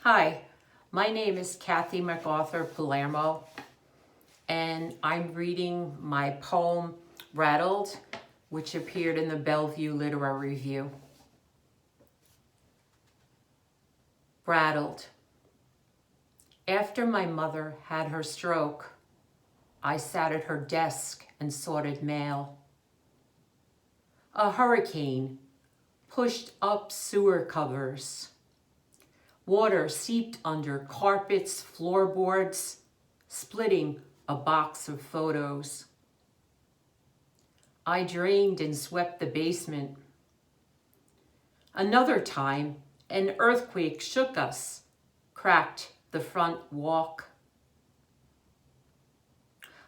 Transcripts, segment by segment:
Hi, my name is Cathy McArthur Palermo, and I'm reading my poem Rattled, which appeared in the Bellevue Literary Review. Rattled. After my mother had her stroke, I sat at her desk and sorted mail. A hurricane pushed up sewer covers. Water seeped under carpets, floorboards, splitting a box of photos. I drained and swept the basement. Another time, an earthquake shook us, cracked the front walk.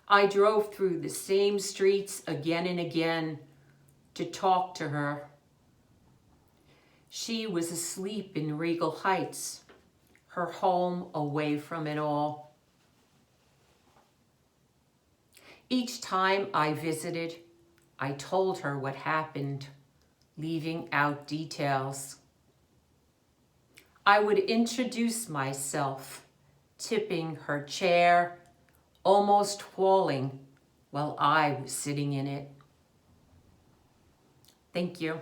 I drove through the same streets again and again to talk to her. She was asleep in Regal Heights, her home away from it all. Each time I visited, I told her what happened, leaving out details. I would introduce myself, tipping her chair, almost falling while I was sitting in it. Thank you.